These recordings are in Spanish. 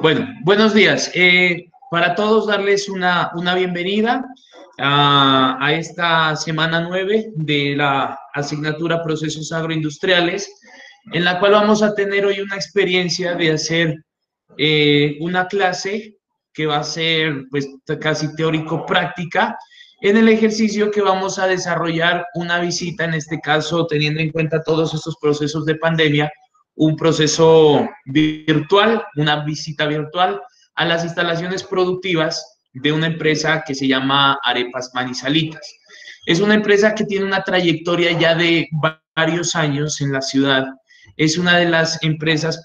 Bueno, buenos días. Para todos darles una bienvenida a esta semana 9 de la asignatura Procesos Agroindustriales, en la cual vamos a tener hoy una experiencia de hacer una clase que va a ser pues casi teórico-práctica, en el ejercicio que vamos a desarrollar una visita, en este caso teniendo en cuenta todos estos procesos de pandemia, un proceso virtual, una visita virtual a las instalaciones productivas de una empresa que se llama Arepas Manizalitas. Es una empresa que tiene una trayectoria ya de varios años en la ciudad. Es una de las empresas,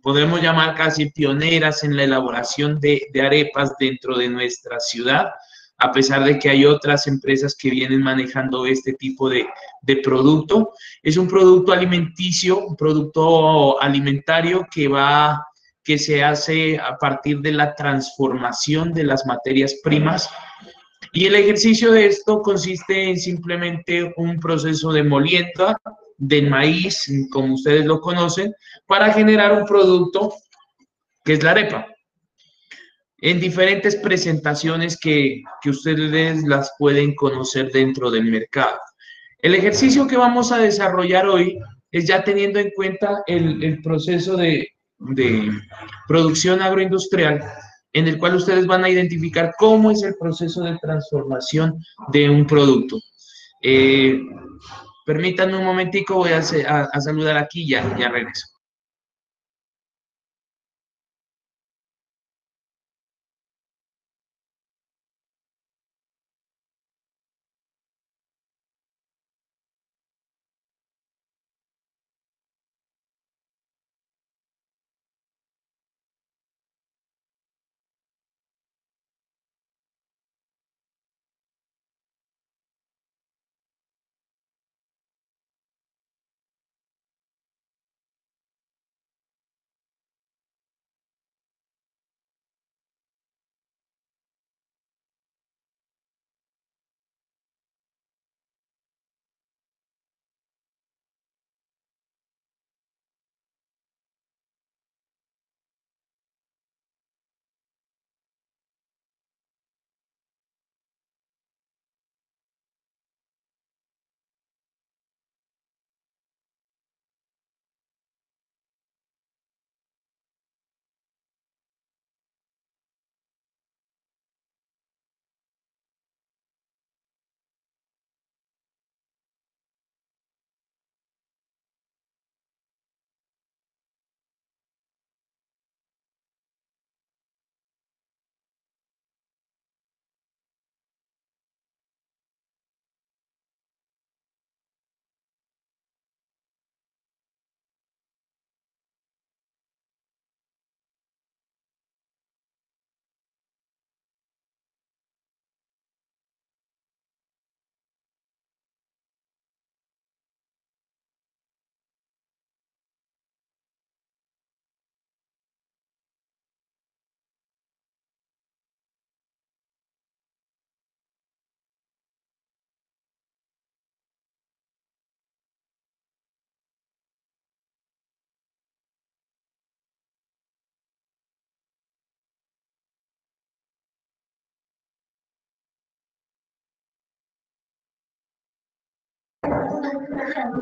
podemos llamar casi pioneras en la elaboración de arepas dentro de nuestra ciudad, a pesar de que hay otras empresas que vienen manejando este tipo de producto. Es un producto alimenticio, un producto alimentario que se hace a partir de la transformación de las materias primas. Y el ejercicio de esto consiste en simplemente un proceso de molienda del maíz, como ustedes lo conocen, para generar un producto que es la arepa, en diferentes presentaciones que ustedes las pueden conocer dentro del mercado. El ejercicio que vamos a desarrollar hoy es ya teniendo en cuenta el proceso de producción agroindustrial, en el cual ustedes van a identificar cómo es el proceso de transformación de un producto. Permítanme un momentico, voy a saludar aquí y ya regreso.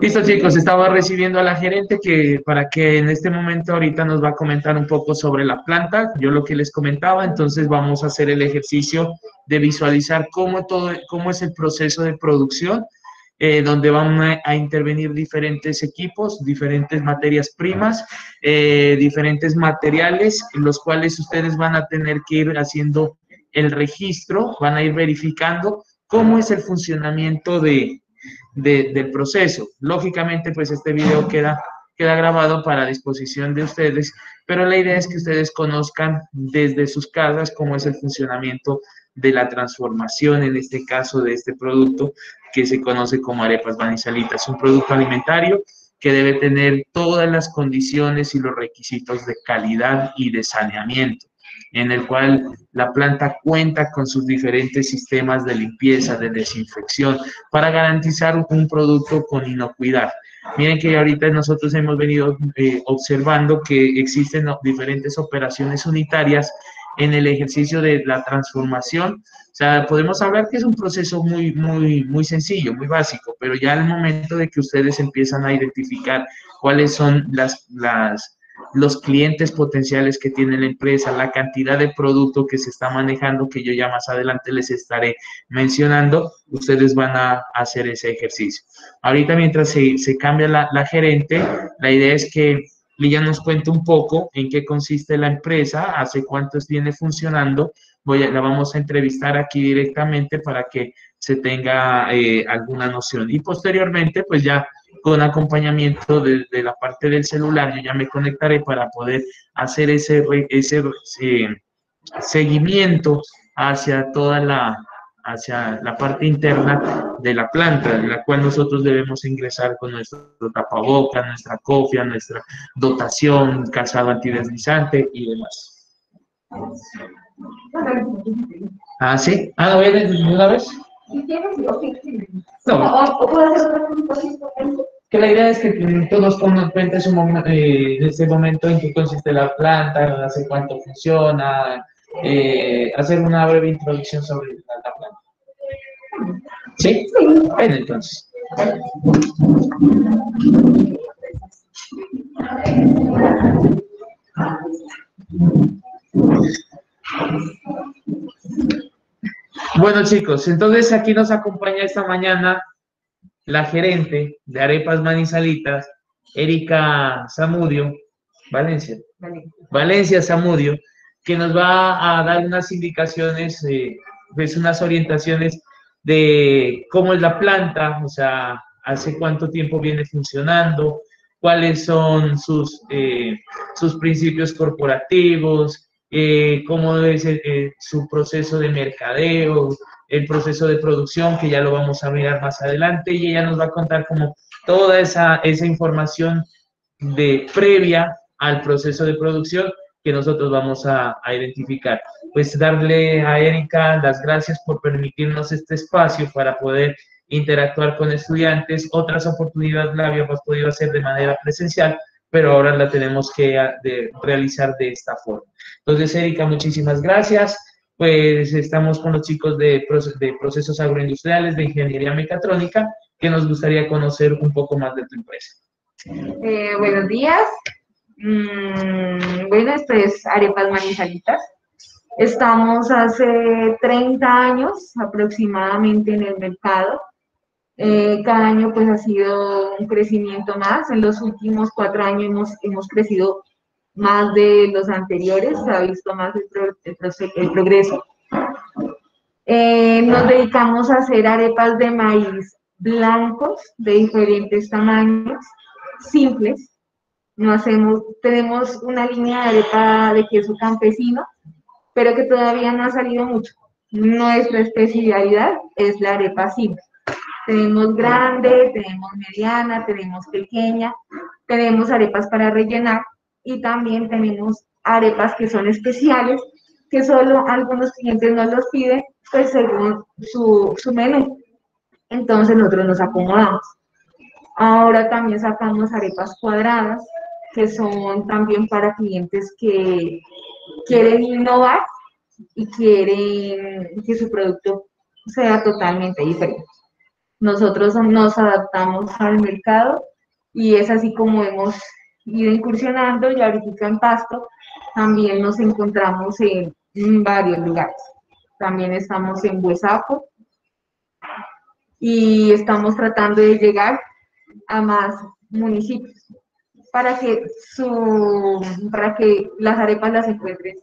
Listo, chicos, estaba recibiendo a la gerente para que en este momento ahorita nos va a comentar un poco sobre la planta. Yo lo que les comentaba, entonces vamos a hacer el ejercicio de visualizar cómo es el proceso de producción, donde van a intervenir diferentes equipos, diferentes materias primas, diferentes materiales, en los cuales ustedes van a tener que ir haciendo el registro, van a ir verificando cómo es el funcionamiento del proceso. Lógicamente, pues este video queda grabado para disposición de ustedes, pero la idea es que ustedes conozcan desde sus casas cómo es el funcionamiento de la transformación, en este caso de este producto que se conoce como Arepas Manizalitas. Es un producto alimentario que debe tener todas las condiciones y los requisitos de calidad y de saneamiento, en el cual la planta cuenta con sus diferentes sistemas de limpieza, de desinfección, para garantizar un producto con inocuidad. Miren que ahorita nosotros hemos venido observando que existen diferentes operaciones unitarias en el ejercicio de la transformación. O sea, podemos hablar que es un proceso muy sencillo, muy básico, pero ya al momento de que ustedes empiezan a identificar cuáles son los clientes potenciales que tiene la empresa, la cantidad de producto que se está manejando, que yo ya más adelante les estaré mencionando, ustedes van a hacer ese ejercicio. Ahorita mientras se cambia la gerente, la idea es que Lilla nos cuente un poco en qué consiste la empresa, hace cuántos viene funcionando. La vamos a entrevistar aquí directamente para que se tenga alguna noción. Y posteriormente, pues ya con acompañamiento de la parte del celular, yo ya me conectaré para poder hacer ese seguimiento hacia la parte interna de la planta, en la cual nosotros debemos ingresar con nuestro tapaboca, nuestra cofia, nuestra dotación, calzado antideslizante y demás. Ah, ¿sí? Ah, ¿no vienes de una vez? No. Que la idea es que todos pongan en cuenta en ese momento en qué consiste la planta, hace cuánto funciona, hacer una breve introducción sobre la planta. ¿Sí? Bueno, entonces. Bueno, chicos, entonces aquí nos acompaña esta mañana la gerente de Arepas Manizalitas, Erika Zamudio, Valencia Zamudio, que nos va a dar unas indicaciones, pues unas orientaciones de cómo es la planta, o sea, hace cuánto tiempo viene funcionando, cuáles son sus principios corporativos, cómo es su proceso de mercadeo, el proceso de producción, que ya lo vamos a mirar más adelante, y ella nos va a contar como toda esa información previa al proceso de producción que nosotros vamos a identificar. Pues darle a Erika las gracias por permitirnos este espacio para poder interactuar con estudiantes. Otras oportunidades la habíamos podido hacer de manera presencial, pero ahora la tenemos que realizar de esta forma. Entonces, Erika, muchísimas gracias. Pues estamos con los chicos de procesos agroindustriales, de ingeniería mecatrónica, que nos gustaría conocer un poco más de tu empresa. Buenos días. Bueno, esto es Arepas Manizalitas. Estamos hace 30 años aproximadamente en el mercado. Cada año pues ha sido un crecimiento más. En los últimos 4 años hemos crecido más de los anteriores, se ha visto más el progreso. Nos dedicamos a hacer arepas de maíz blancos de diferentes tamaños, simples. Tenemos una línea de arepa de queso campesino, pero que todavía no ha salido mucho. Nuestra especialidad es la arepa simple. Tenemos grande, tenemos mediana, tenemos pequeña, tenemos arepas para rellenar y también tenemos arepas que son especiales, que solo algunos clientes nos los piden, pues según su menú. Entonces nosotros nos acomodamos. Ahora también sacamos arepas cuadradas, que son también para clientes que quieren innovar y quieren que su producto sea totalmente diferente. Nosotros nos adaptamos al mercado y es así como hemos ido incursionando, y ahorita en Pasto también nos encontramos en varios lugares. También estamos en Huesaco y estamos tratando de llegar a más municipios para que las arepas las encuentres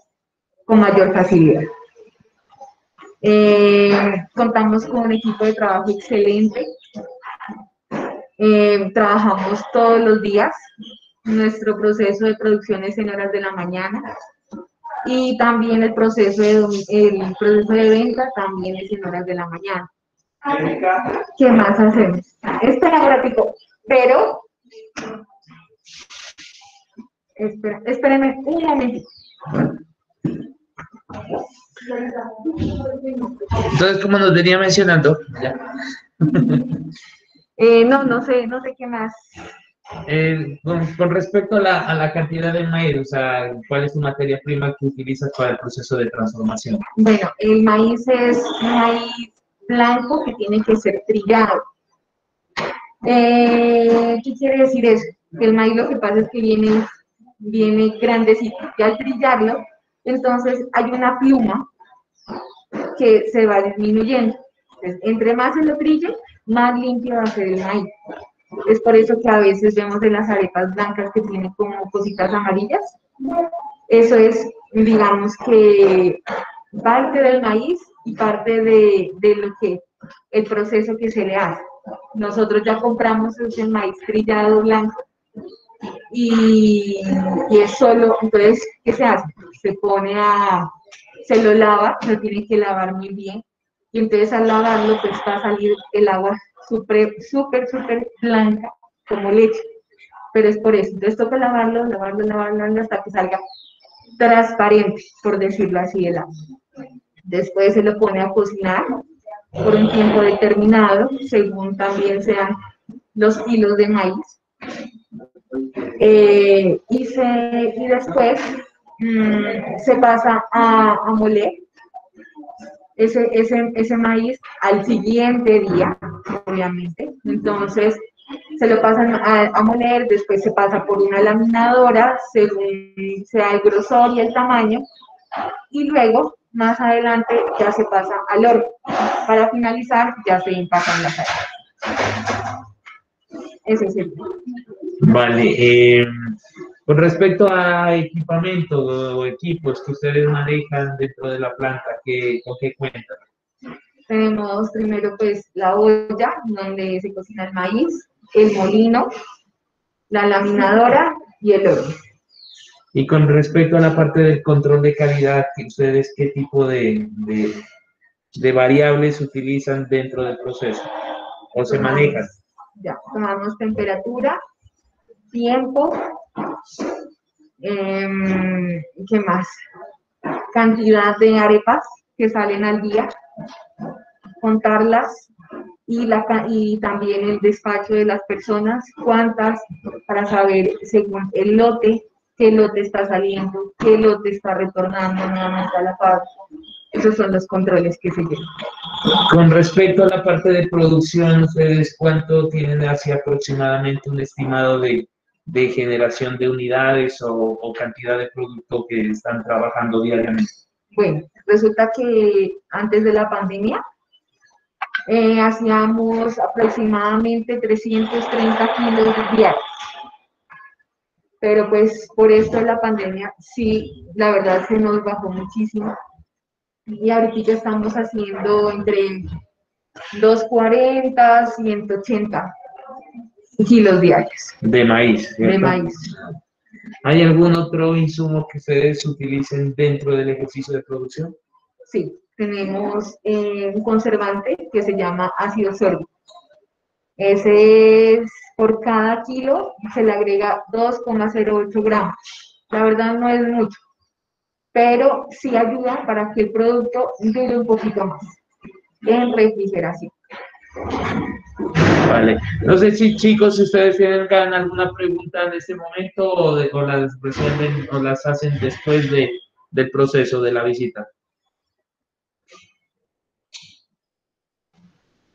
con mayor facilidad. Contamos con un equipo de trabajo excelente. Trabajamos todos los días. Nuestro proceso de producción es en horas de la mañana y también el proceso de venta también es en horas de la mañana. ¿Qué más hacemos? Espera un ratito, pero espérenme un momentito. Entonces, como nos venía mencionando, ya. No, no sé qué más. Con respecto a la cantidad de maíz, o sea, ¿cuál es tu materia prima que utilizas para el proceso de transformación? Bueno, el maíz es maíz blanco que tiene que ser trillado. ¿Qué quiere decir eso? Que el maíz lo que pasa es que viene grandecito y al trillarlo, entonces hay una pluma que se va disminuyendo. Entonces, entre más se lo trille, más limpio va a ser el maíz. Es por eso que a veces vemos en las arepas blancas que tienen como cositas amarillas. Eso es, digamos que parte del maíz y parte de lo que el proceso que se le hace. Nosotros ya compramos ese maíz trillado blanco y es solo, entonces, ¿qué se hace? Se lo lava, lo tiene que lavar muy bien y entonces al lavarlo pues va a salir el agua súper blanca como leche, pero es por eso, entonces toca lavarlo hasta que salga transparente, por decirlo así, el agua. Después se lo pone a cocinar por un tiempo determinado, según también sean los kilos de maíz. Y después se pasa a moler ese maíz al siguiente día, obviamente. Entonces, se lo pasan a moler, después se pasa por una laminadora, según sea el grosor y el tamaño, y luego, más adelante, ya se pasa al horno. Para finalizar, ya se empacan las arepas. Ese es el tema. Vale, con respecto a equipamiento o equipos que ustedes manejan dentro de la planta, ¿con qué cuentan? Tenemos primero pues la olla donde se cocina el maíz, el molino, la laminadora y el horno. Y con respecto a la parte del control de calidad, ¿ustedes qué tipo de variables utilizan dentro del proceso o se manejan? Tomamos temperatura, tiempo, ¿qué más? Cantidad de arepas que salen al día, contarlas y también el despacho de las personas, cuántas, para saber según el lote, qué lote está saliendo, qué lote está retornando nuevamente a la fábrica. Esos son los controles que se llevan. Con respecto a la parte de producción, ¿ustedes cuánto tienen así aproximadamente un estimado de generación de unidades o cantidad de producto que están trabajando diariamente? Bueno, resulta que antes de la pandemia hacíamos aproximadamente 330 kilos diarios. Pero pues por esto de la pandemia, sí, la verdad se nos bajó muchísimo. Y ahorita estamos haciendo entre 240, 180 kilos diarios. De maíz, ¿cierto? De maíz. ¿Hay algún otro insumo que ustedes utilicen dentro del ejercicio de producción? Sí, tenemos un conservante que se llama ácido sórdico. Ese es por cada kilo se le agrega 2,08 gramos. La verdad no es mucho, pero sí ayuda para que el producto dure un poquito más en refrigeración. Vale. No sé si chicos, si ustedes tienen alguna pregunta en este momento o las resuelven o las hacen después del proceso de la visita.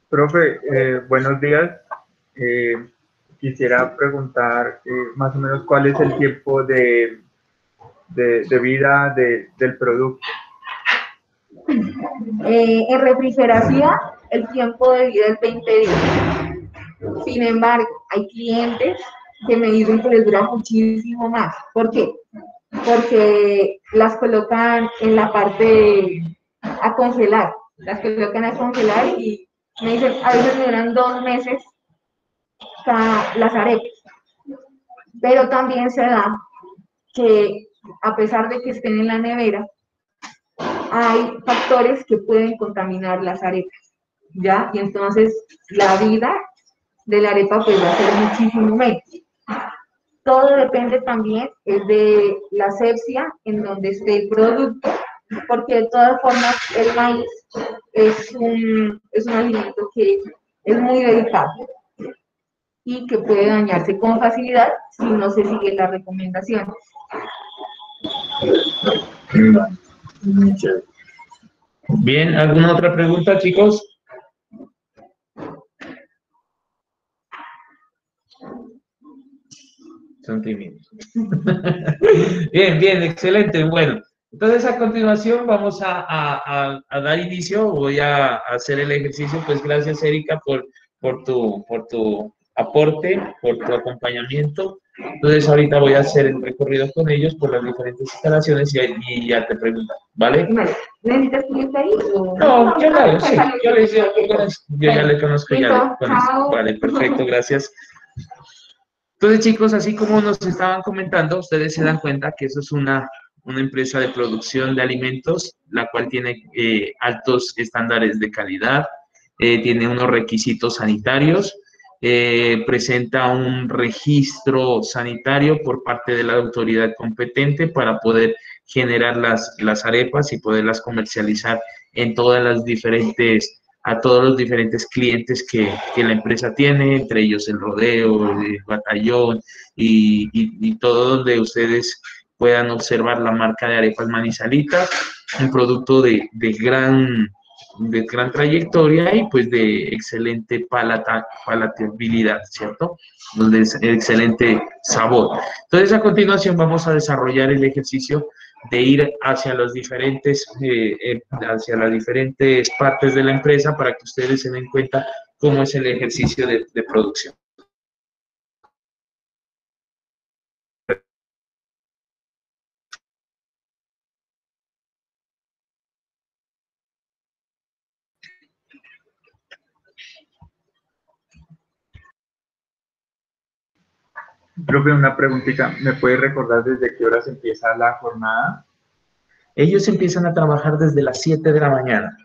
Profe, buenos días. Quisiera preguntar más o menos cuál es el tiempo de vida del producto. En refrigeración, el tiempo de vida es 20 días. Sin embargo, hay clientes que me dicen que les dura muchísimo más. ¿Por qué? Porque las colocan en la parte a congelar. Las colocan a congelar y me dicen, a veces me duran 2 meses las arepas. Pero también se da que a pesar de que estén en la nevera, hay factores que pueden contaminar las arepas, ¿ya? Y entonces la vida de la arepa pues va a ser muchísimo menos. Todo depende también de la asepsia en donde esté el producto, porque de todas formas el maíz es un alimento que es muy delicado. y que puede dañarse con facilidad si no se sigue la recomendación. Bien, ¿alguna otra pregunta, chicos? Son tímidos. Bien, bien, excelente. Bueno, entonces a continuación vamos a dar inicio. Voy a hacer el ejercicio. Pues gracias, Erika, por tu aporte, por tu acompañamiento. Entonces ahorita voy a hacer el recorrido con ellos por las diferentes instalaciones y ya te pregunto, ¿vale? Vale. ¿Necesitas que yo esté ahí? No, yo la hago, sí. Yo ya le conozco, ya le Listo, conozco. chao. Vale, perfecto, gracias. Entonces, chicos, así como nos estaban comentando, ustedes se dan cuenta que eso es una empresa de producción de alimentos, la cual tiene altos estándares de calidad, tiene unos requisitos sanitarios, presenta un registro sanitario por parte de la autoridad competente para poder generar las arepas y poderlas comercializar en todas las diferentes a todos los diferentes clientes que la empresa tiene, entre ellos el rodeo, el batallón y todo donde ustedes puedan observar la marca de Arepas Manizalita, un producto de gran trayectoria y pues de excelente palatabilidad, ¿cierto? De excelente sabor. Entonces, a continuación vamos a desarrollar el ejercicio de ir hacia hacia las diferentes partes de la empresa para que ustedes se den cuenta cómo es el ejercicio de producción. Profe, una preguntita, ¿me puede recordar desde qué horas empieza la jornada? Ellos empiezan a trabajar desde las 7 de la mañana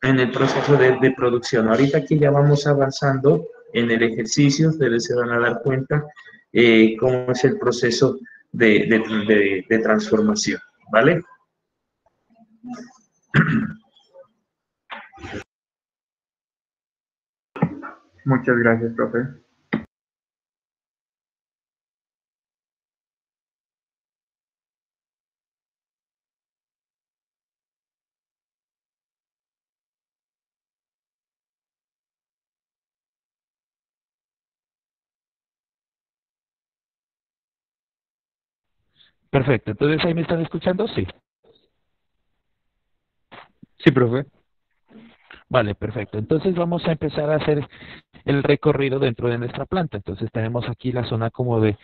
en el proceso de producción. Ahorita que ya vamos avanzando en el ejercicio, ustedes se van a dar cuenta cómo es el proceso de transformación, ¿vale? Muchas gracias, profe. Perfecto, entonces ahí me están escuchando, sí. Sí, profe. Vale, perfecto. Entonces vamos a empezar a hacer el recorrido dentro de nuestra planta. Entonces tenemos aquí la zona como de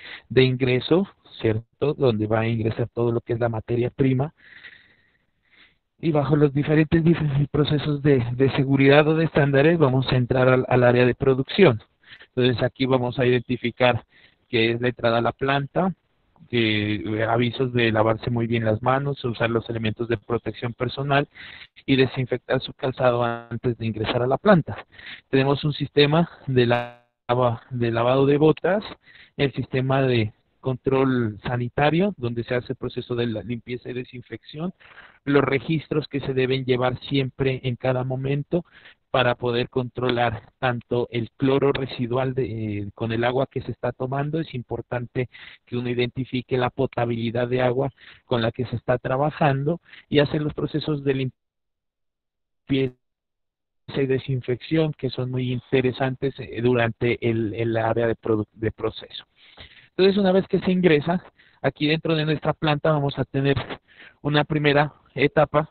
ingreso, ¿cierto? Donde va a ingresar todo lo que es la materia prima. Y bajo los diferentes procesos de seguridad o de estándares vamos a entrar al área de producción. Entonces aquí vamos a identificar qué es la entrada a la planta, avisos de lavarse muy bien las manos, usar los elementos de protección personal y desinfectar su calzado antes de ingresar a la planta. Tenemos un sistema de lavado de botas, el sistema de control sanitario, donde se hace el proceso de la limpieza y desinfección, los registros que se deben llevar siempre en cada momento para poder controlar tanto el cloro residual con el agua que se está tomando. Es importante que uno identifique la potabilidad de agua con la que se está trabajando y hacer los procesos de limpieza y desinfección que son muy interesantes durante el área de proceso. Entonces, una vez que se ingresa, aquí dentro de nuestra planta vamos a tener una primera etapa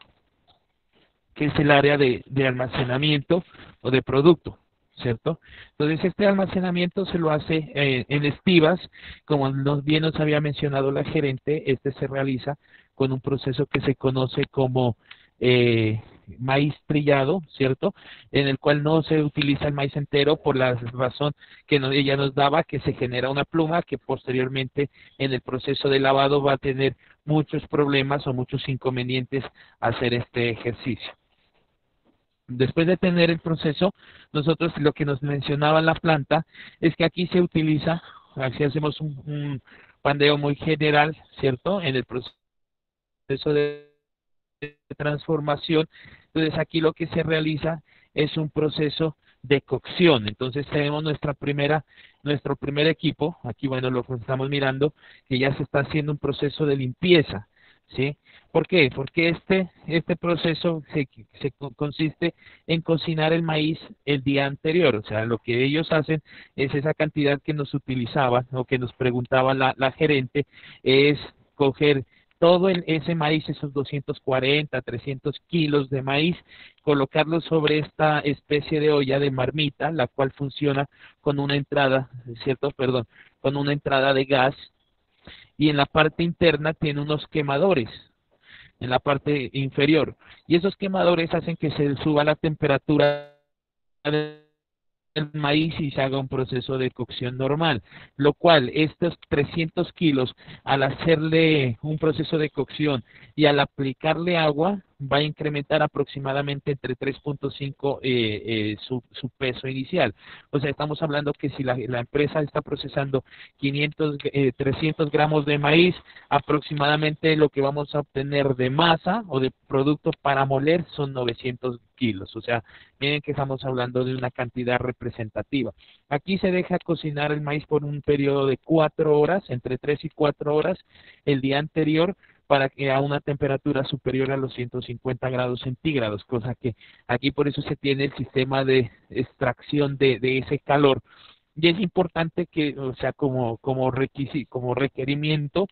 que es el área de almacenamiento o de producto, ¿cierto? Entonces, este almacenamiento se lo hace en estivas, como bien nos había mencionado la gerente, este se realiza con un proceso que se conoce como maíz trillado, ¿cierto? En el cual no se utiliza el maíz entero por la razón que ella nos daba, que se genera una pluma que posteriormente en el proceso de lavado va a tener muchos problemas o muchos inconvenientes hacer este ejercicio. Después de tener el proceso, nosotros lo que nos mencionaba la planta es que aquí se utiliza, aquí hacemos un pandeo muy general, ¿cierto? En el proceso de transformación. Entonces aquí lo que se realiza es un proceso de cocción. Entonces tenemos nuestro primer equipo, aquí bueno lo estamos mirando, que ya se está haciendo un proceso de limpieza, ¿sí? ¿Por qué? Porque este proceso consiste en cocinar el maíz el día anterior, o sea, lo que ellos hacen es esa cantidad que nos utilizaban o que nos preguntaba la gerente, es coger todo ese maíz, esos 240, 300 kilos de maíz, colocarlo sobre esta especie de olla de marmita, la cual funciona con una entrada, ¿cierto? Perdón, con una entrada de gas, y en la parte interna tiene unos quemadores, en la parte inferior, y esos quemadores hacen que se suba la temperatura el maíz y se haga un proceso de cocción normal, lo cual estos 300 kilos, al hacerle un proceso de cocción y al aplicarle agua, va a incrementar aproximadamente entre 3.5 su peso inicial. O sea, estamos hablando que si la empresa está procesando 300 gramos de maíz, aproximadamente lo que vamos a obtener de masa o de producto para moler son 900 kilos. O sea, miren que estamos hablando de una cantidad representativa. Aquí se deja cocinar el maíz por un periodo de 4 horas, entre 3 y 4 horas el día anterior, para que a una temperatura superior a los 150 grados centígrados, cosa que aquí por eso se tiene el sistema de extracción de ese calor. Y es importante que, o sea, como requerimiento,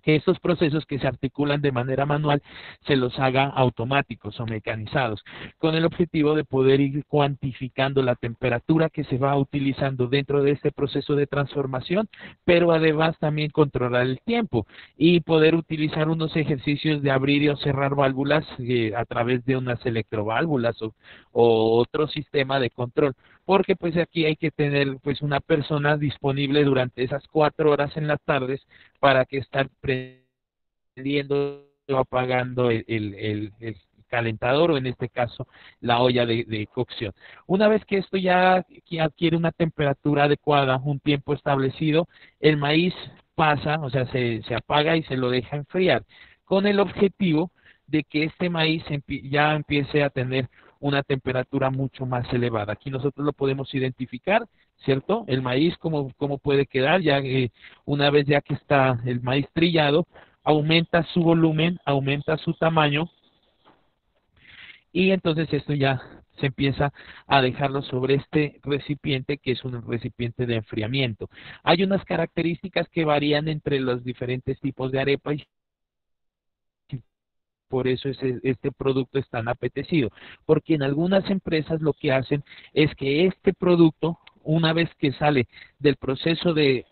que estos procesos que se articulan de manera manual se los haga automáticos o mecanizados, con el objetivo de poder ir cuantificando la temperatura que se va utilizando dentro de este proceso de transformación, pero además también controlar el tiempo y poder utilizar unos ejercicios de abrir o cerrar válvulas a través de unas electroválvulas o otro sistema de control, porque pues aquí hay que tener pues una persona disponible durante esas 4 horas en las tardes para que estar prendiendo o apagando el calentador, o en este caso la olla de cocción. Una vez que esto ya adquiere una temperatura adecuada, un tiempo establecido, el maíz pasa, o sea, se apaga y se lo deja enfriar, con el objetivo de que este maíz ya empiece a tener una temperatura mucho más elevada. Aquí nosotros lo podemos identificar, ¿cierto? El maíz, cómo puede quedar, ya una vez ya que está el maíz trillado, aumenta su volumen, aumenta su tamaño, y entonces esto ya se empieza a dejarlo sobre este recipiente, que es un recipiente de enfriamiento. Hay unas características que varían entre los diferentes tipos de arepa y por eso este producto es tan apetecido, porque en algunas empresas lo que hacen es que este producto, una vez que sale del proceso de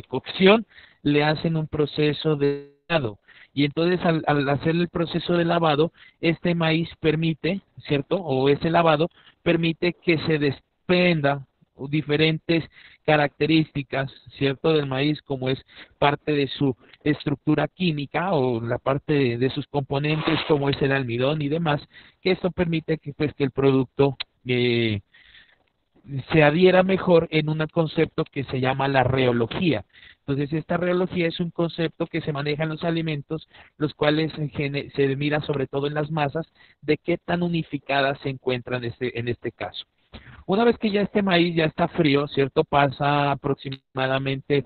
cocción, le hacen un proceso de lavado, y entonces al hacer el proceso de lavado, este maíz permite, ¿cierto? O ese lavado permite que se desprenda diferentes características, ¿cierto?, del maíz, como es parte de su estructura química o la parte de sus componentes, como es el almidón y demás, que esto permite que pues que el producto se adhiera mejor en un concepto que se llama la reología. Entonces, esta reología es un concepto que se maneja en los alimentos, los cuales se mira sobre todo en las masas, de qué tan unificadas se encuentran en este caso. Una vez que ya este maíz ya está frío, ¿cierto? Pasa aproximadamente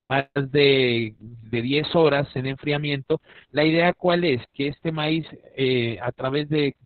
más de 10 horas en enfriamiento. La idea cuál es, que este maíz a través de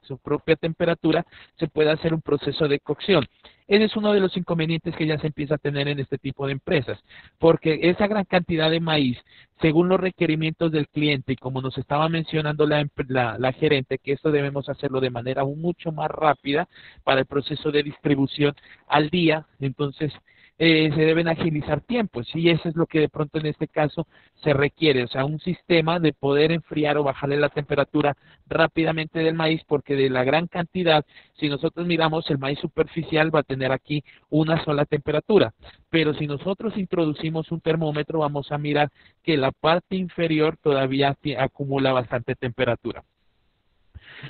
su propia temperatura se pueda hacer un proceso de cocción. Ese es uno de los inconvenientes que ya se empieza a tener en este tipo de empresas, porque esa gran cantidad de maíz, según los requerimientos del cliente, y como nos estaba mencionando la gerente, que esto debemos hacerlo de manera mucho más rápida para el proceso de distribución al día, entonces se deben agilizar tiempos, y eso es lo que de pronto en este caso se requiere, o sea, un sistema de poder enfriar o bajarle la temperatura rápidamente del maíz, porque de la gran cantidad, si nosotros miramos, el maíz superficial va a tener aquí una sola temperatura, pero si nosotros introducimos un termómetro, vamos a mirar que la parte inferior todavía acumula bastante temperatura.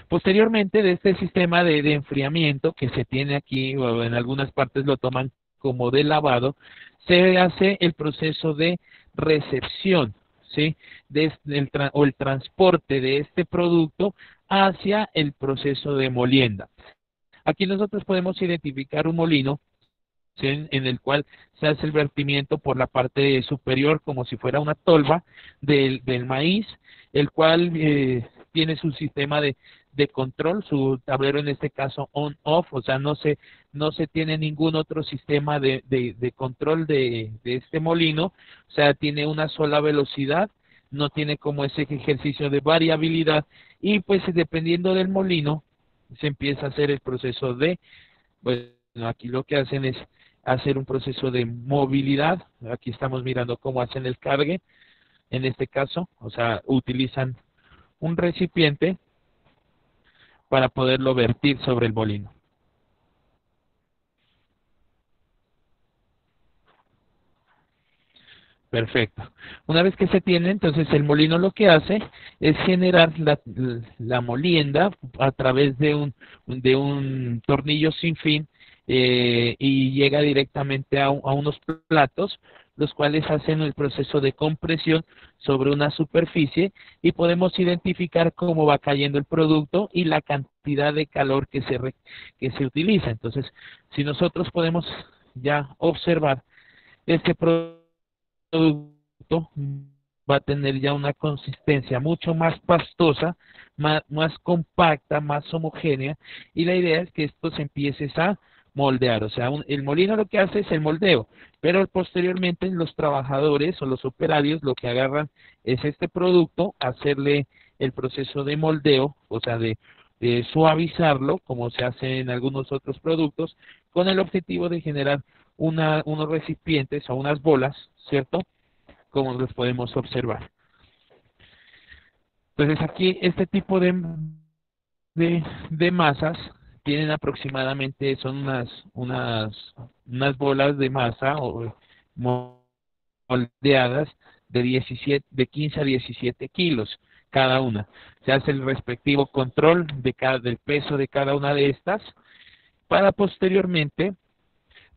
Posteriormente de este sistema de enfriamiento que se tiene aquí, o en algunas partes lo toman como de lavado, se hace el proceso de recepción, ¿sí? O el transporte de este producto hacia el proceso de molienda. Aquí nosotros podemos identificar un molino, ¿sí?, en el cual se hace el vertimiento por la parte superior como si fuera una tolva del maíz, el cual tiene su sistema de control, su tablero en este caso on-off, o sea, no se tiene ningún otro sistema de control de este molino, o sea, tiene una sola velocidad, no tiene como ese ejercicio de variabilidad, y pues dependiendo del molino se empieza a hacer el proceso de, bueno, aquí lo que hacen es hacer un proceso de movilidad. Aquí estamos mirando cómo hacen el cargue, en este caso, o sea, utilizan un recipiente para poderlo vertir sobre el molino. Perfecto. Una vez que se tiene, entonces el molino lo que hace es generar la molienda a través de un tornillo sin fin, y llega directamente a unos platos, los cuales hacen el proceso de compresión sobre una superficie y podemos identificar cómo va cayendo el producto y la cantidad de calor que se utiliza. Entonces, si nosotros podemos ya observar este producto, va a tener ya una consistencia mucho más pastosa, más compacta, más homogénea, y la idea es que esto se empiece a moldear, o sea, el molino lo que hace es el moldeo, pero posteriormente los trabajadores o los operarios lo que agarran es este producto, hacerle el proceso de moldeo, o sea, de suavizarlo, como se hace en algunos otros productos, con el objetivo de generar unos recipientes o unas bolas, ¿cierto?, como los podemos observar. Entonces aquí este tipo de masas tienen aproximadamente, son unas bolas de masa o moldeadas de 15 a 17 kilos cada una. Se hace el respectivo control del peso de cada una de estas para posteriormente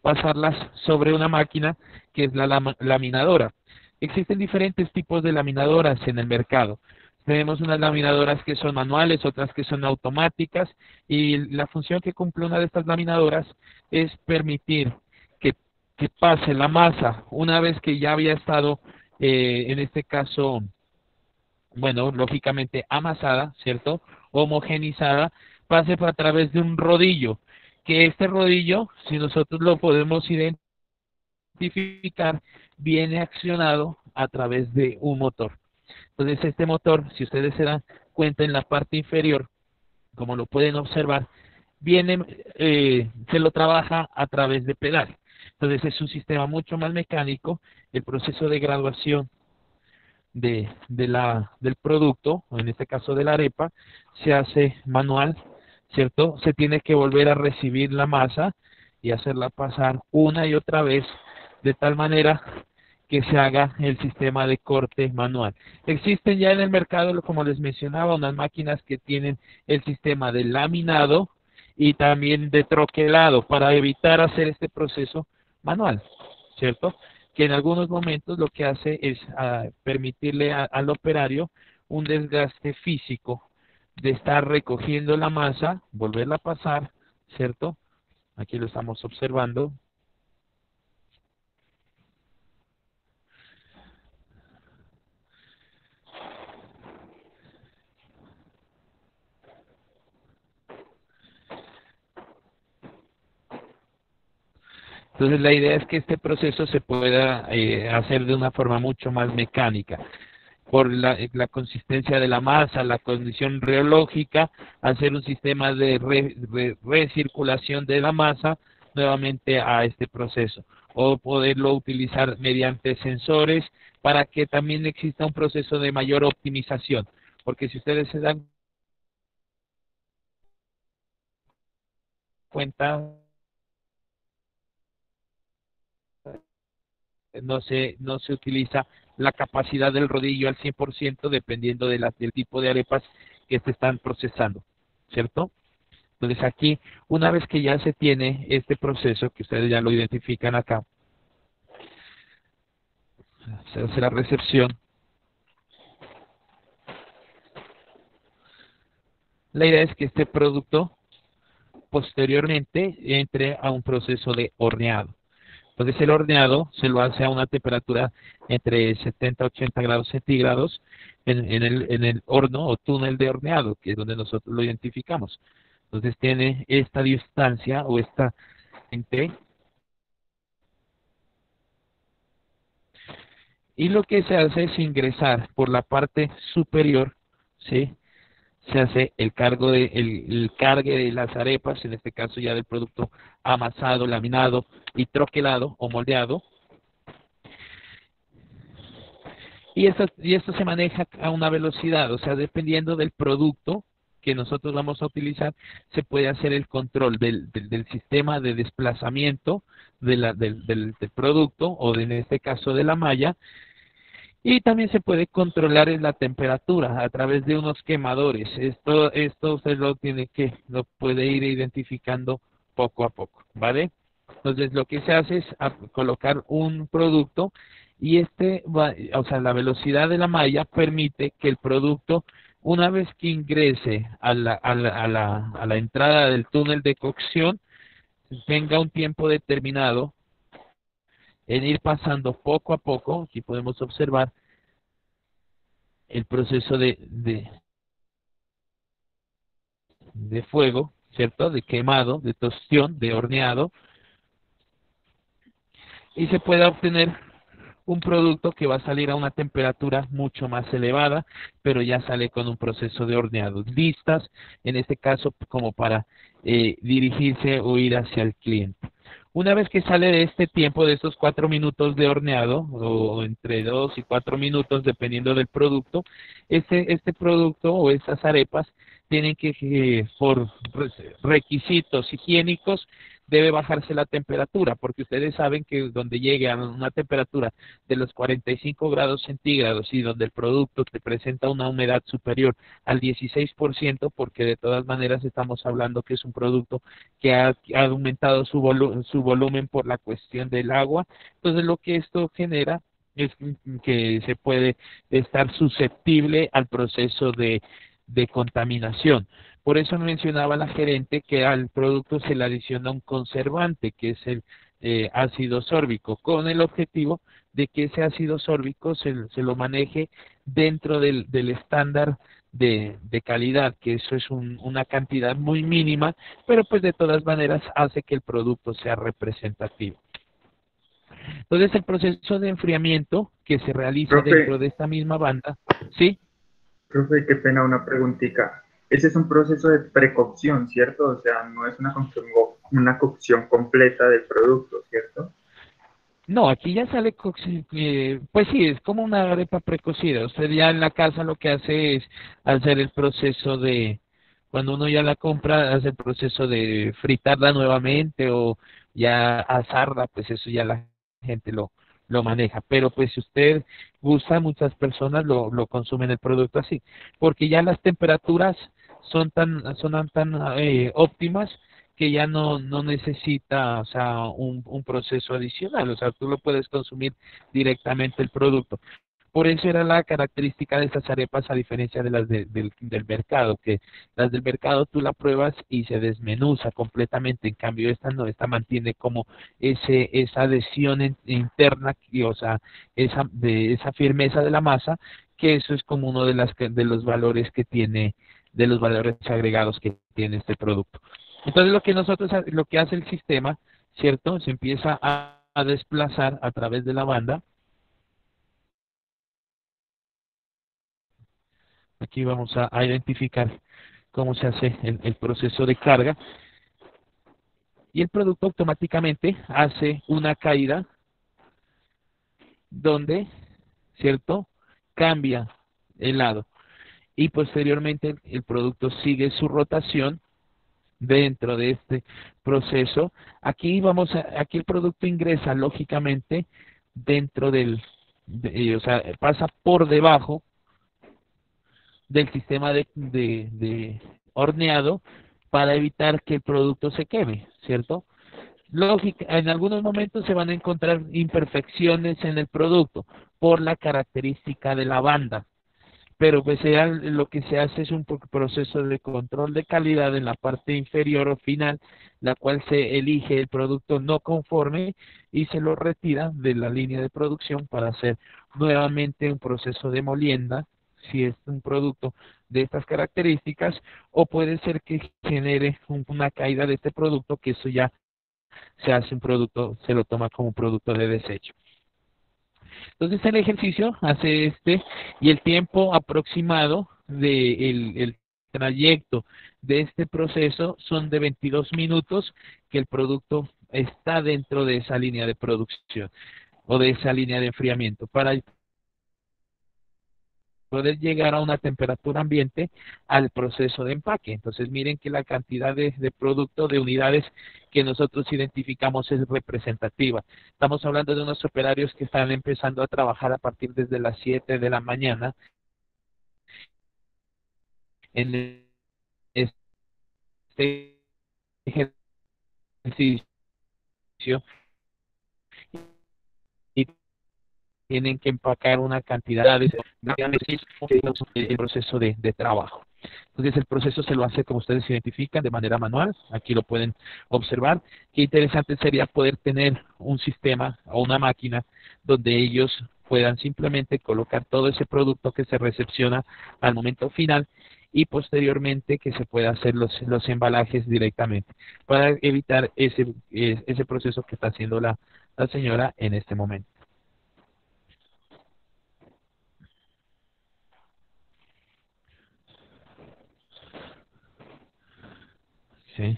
pasarlas sobre una máquina que es la laminadora. Existen diferentes tipos de laminadoras en el mercado. Tenemos unas laminadoras que son manuales, otras que son automáticas, y la función que cumple una de estas laminadoras es permitir que pase la masa una vez que ya había estado, en este caso, bueno, lógicamente amasada, ¿cierto?, homogenizada, pase a través de un rodillo, que este rodillo, si nosotros lo podemos identificar, viene accionado a través de un motor. Entonces este motor, si ustedes se dan cuenta en la parte inferior, como lo pueden observar, se lo trabaja a través de pedal. Entonces es un sistema mucho más mecánico. El proceso de graduación del producto, o en este caso de la arepa, se hace manual, ¿cierto? Se tiene que volver a recibir la masa y hacerla pasar una y otra vez, de tal manera que se haga el sistema de corte manual. Existen ya en el mercado, como les mencionaba, unas máquinas que tienen el sistema de laminado y también de troquelado para evitar hacer este proceso manual, ¿cierto?, que en algunos momentos lo que hace es permitirle al operario un desgaste físico de estar recogiendo la masa, volverla a pasar, ¿cierto? Aquí lo estamos observando. Entonces la idea es que este proceso se pueda hacer de una forma mucho más mecánica, por la consistencia de la masa, la condición reológica, hacer un sistema de recirculación de la masa nuevamente a este proceso, o poderlo utilizar mediante sensores para que también exista un proceso de mayor optimización, porque si ustedes se dan cuenta, no se utiliza la capacidad del rodillo al 100% dependiendo del tipo de arepas que se están procesando, ¿cierto? Entonces aquí, una vez que ya se tiene este proceso, que ustedes ya lo identifican acá, se hace la recepción. La idea es que este producto posteriormente entre a un proceso de horneado. Entonces el horneado se lo hace a una temperatura entre 70 a 80 grados centígrados en el horno o túnel de horneado, que es donde nosotros lo identificamos. Entonces tiene esta distancia o esta entre. Y lo que se hace es ingresar por la parte superior, ¿sí? Se hace el el cargue de las arepas, en este caso ya del producto amasado, laminado y troquelado o moldeado. Y esto se maneja a una velocidad, o sea, dependiendo del producto que nosotros vamos a utilizar, se puede hacer el control del sistema de desplazamiento del producto, o en este caso de la malla, y también se puede controlar en la temperatura a través de unos quemadores. Esto usted lo puede ir identificando poco a poco, ¿vale? Entonces lo que se hace es colocar un producto y o sea, la velocidad de la malla permite que el producto, una vez que ingrese a la entrada del túnel de cocción, tenga un tiempo determinado en ir pasando poco a poco. Aquí podemos observar el proceso de fuego, ¿cierto? De quemado, de tostión, de horneado, y se puede obtener un producto que va a salir a una temperatura mucho más elevada, pero ya sale con un proceso de horneado. Listas, en este caso, como para dirigirse o ir hacia el cliente. Una vez que sale de este tiempo, de estos 4 minutos de horneado, o entre 2 y 4 minutos, dependiendo del producto, este producto o estas arepas tienen que, por requisitos higiénicos, debe bajarse la temperatura, porque ustedes saben que donde llegue a una temperatura de los 45 grados centígrados y donde el producto te presenta una humedad superior al 16%, porque de todas maneras estamos hablando que es un producto que ha aumentado su volumen por la cuestión del agua. Entonces lo que esto genera es que se puede estar susceptible al proceso de contaminación. Por eso mencionaba la gerente que al producto se le adiciona un conservante, que es el ácido sórbico, con el objetivo de que ese ácido sórbico se lo maneje dentro del estándar de calidad, que eso es una cantidad muy mínima, pero pues de todas maneras hace que el producto sea representativo. Entonces el proceso de enfriamiento que se realiza dentro de esta misma banda, ¿sí? Profe, qué pena, una preguntita. Ese es un proceso de precocción, ¿cierto? O sea, no es una cocción completa del producto, ¿cierto? No, aquí ya sale, pues sí, es como una arepa precocida. Usted ya en la casa lo que hace es hacer el proceso cuando uno ya la compra, hace el proceso de fritarla nuevamente o ya asarla, pues eso ya la gente lo maneja. Pero pues si usted gusta, muchas personas lo consumen el producto así, porque ya las temperaturas son tan óptimas que ya no necesita, o sea, un proceso adicional, o sea, tú lo puedes consumir directamente el producto. Por eso era la característica de estas arepas, a diferencia de las del mercado, que las del mercado tú la pruebas y se desmenuza completamente. En cambio esta no, esta mantiene como esa adhesión interna, o sea, esa firmeza de la masa, que eso es como uno de los valores que tiene, de los valores agregados que tiene este producto. Entonces lo que hace el sistema, ¿cierto? Se empieza a desplazar a través de la banda. Aquí vamos a identificar cómo se hace el proceso de carga. Y el producto automáticamente hace una caída donde, ¿cierto? Cambia el lado. Y posteriormente el producto sigue su rotación dentro de este proceso. Aquí el producto ingresa lógicamente dentro o sea, pasa por debajo del sistema de horneado para evitar que el producto se queme, ¿cierto? Lógica, en algunos momentos se van a encontrar imperfecciones en el producto por la característica de la banda, pero pues lo que se hace es un proceso de control de calidad en la parte inferior o final, la cual se elige el producto no conforme y se lo retira de la línea de producción para hacer nuevamente un proceso de molienda, si es un producto de estas características, o puede ser que genere una caída de este producto, que eso ya se hace un producto, se lo toma como un producto de desecho. Entonces el ejercicio hace y el tiempo aproximado el trayecto de este proceso son de 22 minutos que el producto está dentro de esa línea de producción o de esa línea de enfriamiento para poder llegar a una temperatura ambiente al proceso de empaque. Entonces miren que la cantidad de producto, de unidades que nosotros identificamos es representativa. Estamos hablando de unos operarios que están empezando a trabajar a partir desde las 7 de la mañana en este ejercicio y tienen que empacar una cantidad de el proceso de trabajo. Entonces el proceso se lo hace, como ustedes identifican, de manera manual. Aquí lo pueden observar. Qué interesante sería poder tener un sistema o una máquina donde ellos puedan simplemente colocar todo ese producto que se recepciona al momento final y posteriormente que se pueda hacer los embalajes directamente para evitar ese proceso que está haciendo la señora en este momento. Sí.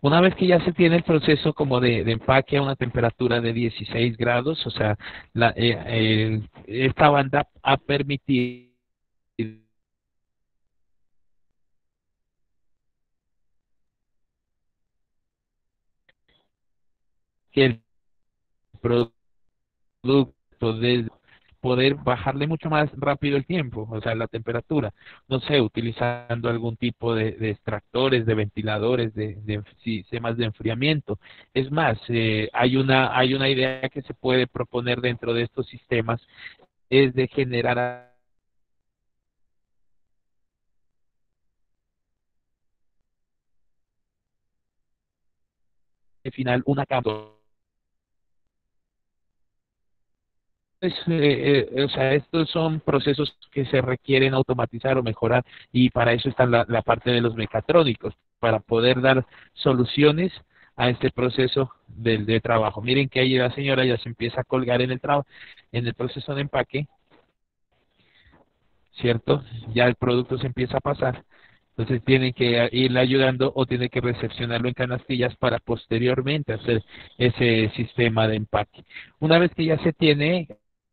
Una vez que ya se tiene el proceso como de empaque a una temperatura de 16 grados, o sea, esta banda ha permitido que el producto de poder bajarle mucho más rápido el tiempo, o sea, la temperatura, no sé, utilizando algún tipo de extractores, de ventiladores, de sistemas de enfriamiento. Es más, hay una idea que se puede proponer dentro de estos sistemas, es de generar al final una capa. O sea, estos son procesos que se requieren automatizar o mejorar y para eso está la parte de los mecatrónicos, para poder dar soluciones a este proceso de trabajo. Miren que ahí la señora ya se empieza a colgar en el proceso de empaque, ¿cierto? Ya el producto se empieza a pasar. Entonces tienen que irle ayudando o tiene que recepcionarlo en canastillas para posteriormente hacer ese sistema de empaque. Una vez que ya se tiene,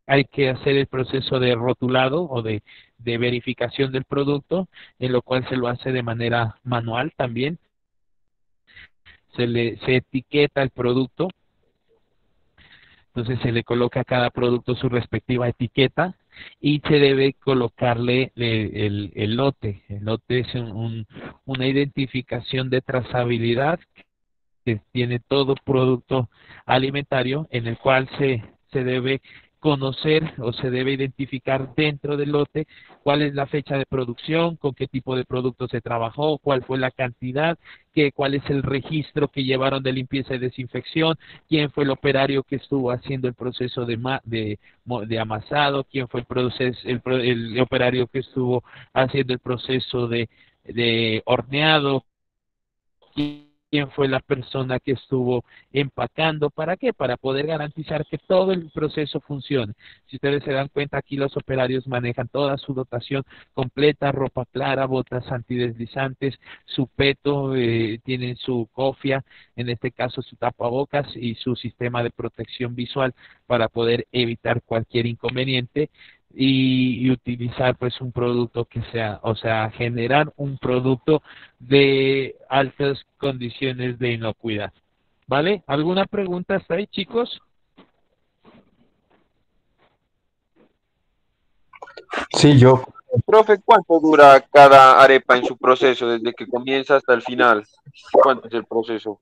hay que hacer el proceso de rotulado o de verificación del producto, en lo cual se lo hace de manera manual también. Se etiqueta el producto, entonces se le coloca a cada producto su respectiva etiqueta y se debe colocarle el lote. El lote es una identificación de trazabilidad que tiene todo producto alimentario en el cual se debe conocer o se debe identificar dentro del lote cuál es la fecha de producción, con qué tipo de producto se trabajó, cuál fue la cantidad, cuál es el registro que llevaron de limpieza y desinfección, quién fue el operario que estuvo haciendo el proceso de amasado, quién fue el operario que estuvo haciendo el proceso de horneado, quién fue la persona que estuvo empacando, ¿para qué? Para poder garantizar que todo el proceso funcione. Si ustedes se dan cuenta, aquí los operarios manejan toda su dotación completa, ropa clara, botas antideslizantes, su peto, tienen su cofia, en este caso su tapabocas y su sistema de protección visual para poder evitar cualquier inconveniente. Y utilizar pues un producto que sea, o sea, generar un producto de altas condiciones de inocuidad. ¿Vale? ¿Alguna pregunta hasta ahí, chicos? Sí, yo. Profe, ¿cuánto dura cada arepa en su proceso, desde que comienza hasta el final? ¿Cuánto es el proceso?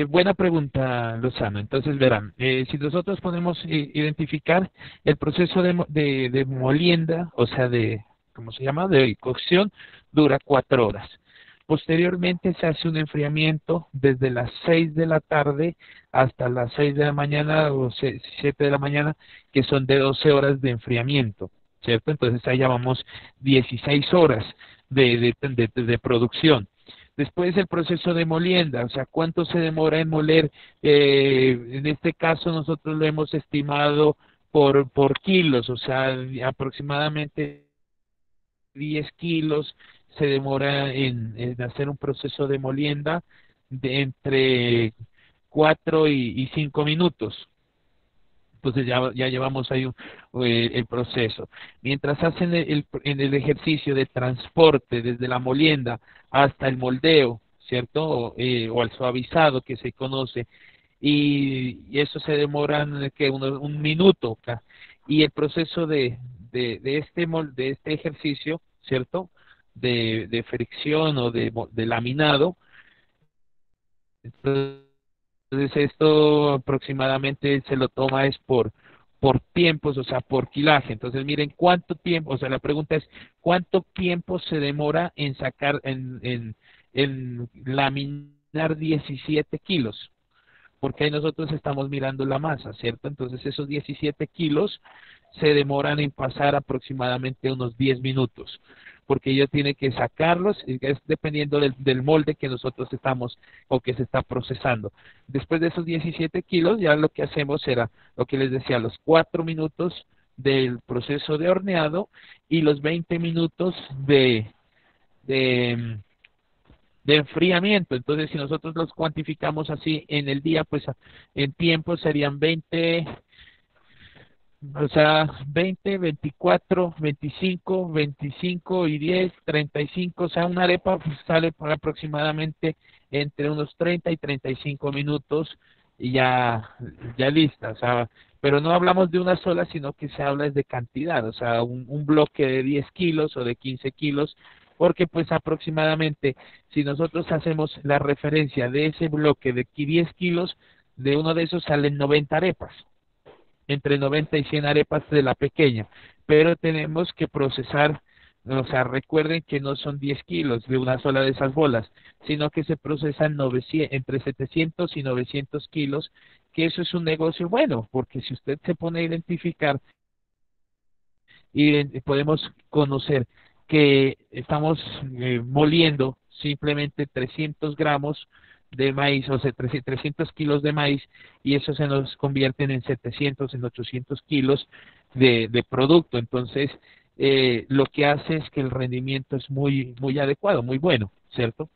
Buena pregunta, Lozano. Entonces, verán, si nosotros podemos identificar el proceso de molienda, o sea, ¿cómo se llama? De cocción, dura 4 horas. Posteriormente se hace un enfriamiento desde las 6 de la tarde hasta las 6 de la mañana o 7 de la mañana, que son de 12 horas de enfriamiento, ¿cierto? Entonces ahí llamamos 16 horas de producción. Después el proceso de molienda, o sea, ¿cuánto se demora en moler? En este caso nosotros lo hemos estimado por kilos, o sea, aproximadamente 10 kilos se demora en hacer un proceso de molienda de entre 4 y 5 minutos. Entonces ya llevamos ahí el proceso. Mientras hacen en el ejercicio de transporte desde la molienda hasta el moldeo, ¿cierto? O al suavizado que se conoce, y eso se demora que un minuto. Y el proceso de este ejercicio, ¿cierto? De fricción o de laminado. Entonces esto aproximadamente se lo toma es por tiempos, o sea, por kilaje. Entonces miren cuánto tiempo, o sea, la pregunta es cuánto tiempo se demora en sacar, en laminar 17 kilos, porque ahí nosotros estamos mirando la masa, ¿cierto? Entonces esos 17 kilos se demoran en pasar aproximadamente unos 10 minutos, porque ellos tienen que sacarlos, es dependiendo del molde que nosotros estamos o que se está procesando. Después de esos 17 kilos, ya lo que hacemos era, lo que les decía, los 4 minutos del proceso de horneado y los 20 minutos de, de enfriamiento. Entonces, si nosotros los cuantificamos así en el día, pues en tiempo serían 20, o sea, 20, 24, 25, 25 y 10, 35, o sea, una arepa pues, sale por aproximadamente entre unos 30 y 35 minutos y ya lista, o sea, pero no hablamos de una sola, sino que se habla de cantidad, o sea, un bloque de 10 kilos o de 15 kilos, porque pues aproximadamente, si nosotros hacemos la referencia de ese bloque de 10 kilos, de uno de esos salen 90 arepas, entre 90 y 100 arepas de la pequeña, pero tenemos que procesar, o sea, recuerden que no son 10 kilos de una sola de esas bolas, sino que se procesan 900, entre 700 y 900 kilos, que eso es un negocio bueno, porque si usted se pone a identificar y podemos conocer que estamos moliendo simplemente 300 gramos de maíz, o sea, 300 kilos de maíz, y eso se nos convierten en 700, en 800 kilos de producto. Entonces, lo que hace es que el rendimiento es muy adecuado, muy bueno, ¿cierto?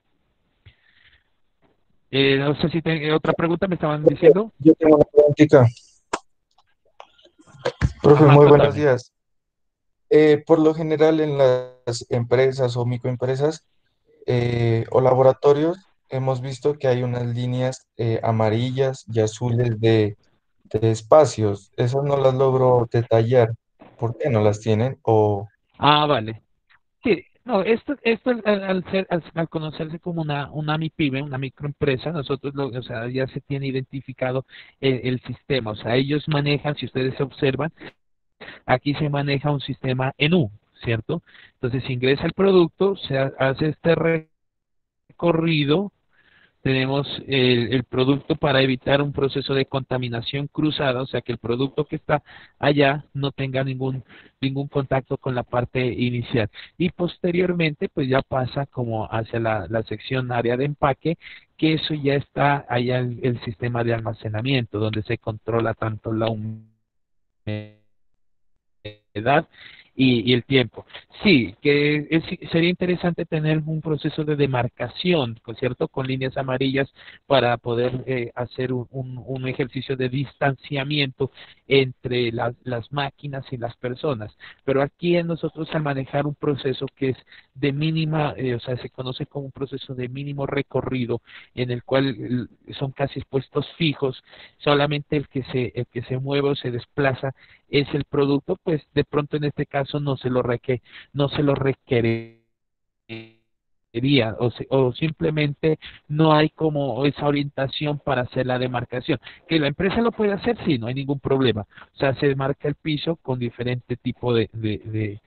No sé si otra pregunta me estaban diciendo. Yo tengo una preguntita. Profe, Ajá, muy buenos cuéntame. días. Por lo general en las empresas o microempresas o laboratorios hemos visto que hay unas líneas amarillas y azules de espacios. Esas no las logro detallar. ¿Por qué no las tienen? O Vale. Sí, no, esto al conocerse como una MIPYME, una microempresa, nosotros o sea, ya se tiene identificado el sistema, o sea, ellos manejan, si ustedes se observan, aquí se maneja un sistema en U, ¿cierto? Entonces ingresa el producto, se hace este recorrido, tenemos el producto para evitar un proceso de contaminación cruzada, o sea que el producto que está allá no tenga ningún contacto con la parte inicial. Y posteriormente, pues ya pasa como hacia la sección área de empaque, que eso ya está allá el sistema de almacenamiento, donde se controla tanto la humedad y el tiempo. Sí, que sería interesante tener un proceso de demarcación, ¿cierto? Con líneas amarillas para poder hacer un ejercicio de distanciamiento entre las máquinas y las personas. Pero aquí en nosotros al manejar un proceso que es de mínima, o sea, se conoce como un proceso de mínimo recorrido, en el cual son casi puestos fijos, solamente el que se mueve o se desplaza es el producto, pues de pronto en este caso no se lo requiere o simplemente no hay como esa orientación para hacer la demarcación. Que la empresa lo puede hacer, sí, no hay ningún problema. O sea, se marca el piso con diferente tipo de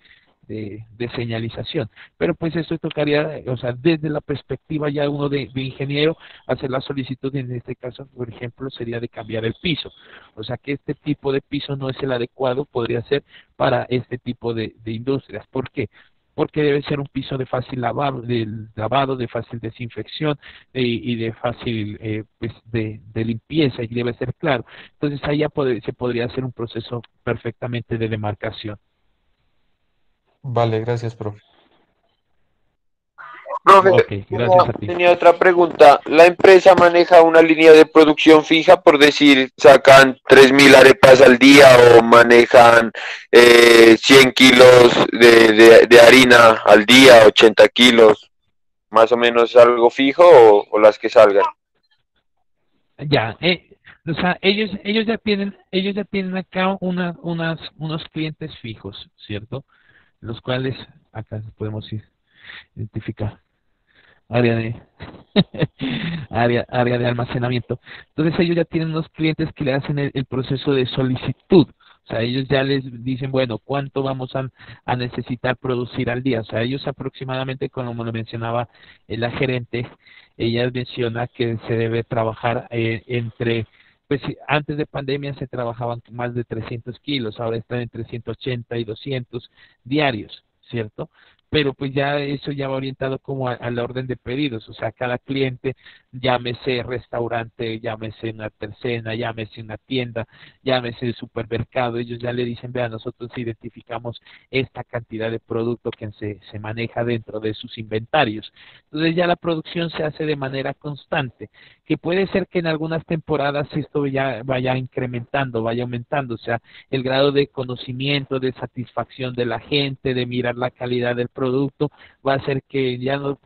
señalización. Pero pues eso tocaría, o sea, desde la perspectiva ya uno de ingeniero, hacer la solicitud, en este caso, por ejemplo, sería de cambiar el piso. O sea, que este tipo de piso no es el adecuado, podría ser para este tipo de industrias. ¿Por qué? Porque debe ser un piso de fácil lavado, de fácil desinfección y de fácil pues de limpieza, y debe ser claro. Entonces ahí ya se podría hacer un proceso perfectamente de demarcación. Vale, gracias, profe. Profe, Ok, gracias a ti. tenía otra pregunta. ¿La empresa maneja una línea de producción fija, por decir, sacan 3.000 arepas al día o manejan 100 kilos de harina al día, 80 kilos? ¿Más o menos algo fijo o las que salgan? Ya, o sea, ellos ya tienen acá unos clientes fijos, ¿cierto? Los cuales acá podemos identificar. Área de área de almacenamiento. Entonces ellos ya tienen unos clientes que le hacen el proceso de solicitud. O sea, ellos ya les dicen, bueno, ¿cuánto vamos a necesitar producir al día? O sea, ellos aproximadamente, como lo mencionaba la gerente, ella menciona que se debe trabajar pues antes de pandemia se trabajaban más de 300 kilos, ahora están entre 180 y 200 diarios, ¿cierto? Pero pues ya eso ya va orientado como al orden de pedidos, o sea, cada cliente, llámese restaurante, llámese una tercena, llámese una tienda, llámese supermercado, ellos ya le dicen, vea, nosotros identificamos esta cantidad de producto que se maneja dentro de sus inventarios. Entonces ya la producción se hace de manera constante, que puede ser que en algunas temporadas esto ya vaya incrementando, vaya aumentando, o sea, el grado de conocimiento, de satisfacción de la gente, de mirar la calidad del producto, va a hacer que ya no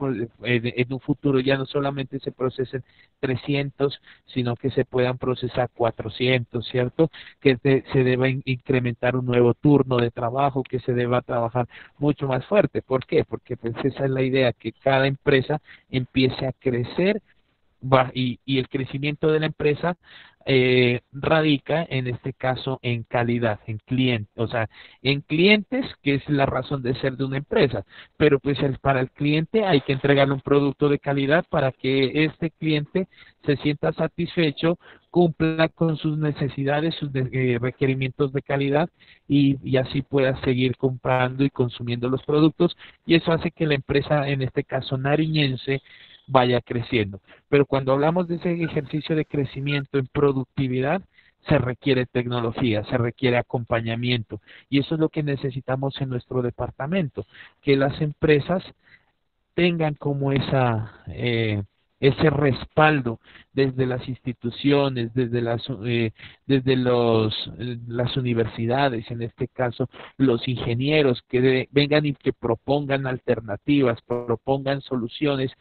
en un futuro ya no solamente se procesen 300, sino que se puedan procesar 400, ¿cierto? Que se deba incrementar un nuevo turno de trabajo, que se deba trabajar mucho más fuerte. ¿Por qué? Porque pues esa es la idea, que cada empresa empiece a crecer y el crecimiento de la empresa radica en este caso en calidad, en clientes, o sea, en clientes, que es la razón de ser de una empresa, pero pues para el cliente hay que entregarle un producto de calidad para que este cliente se sienta satisfecho, cumpla con sus necesidades, sus requerimientos de calidad y así pueda seguir comprando y consumiendo los productos, y eso hace que la empresa, en este caso nariñense, vaya creciendo. Pero cuando hablamos de ese ejercicio de crecimiento en productividad, se requiere tecnología, se requiere acompañamiento, y eso es lo que necesitamos en nuestro departamento, que las empresas tengan como ese respaldo desde las instituciones, las universidades, en este caso los ingenieros, que vengan y que propongan alternativas, propongan soluciones,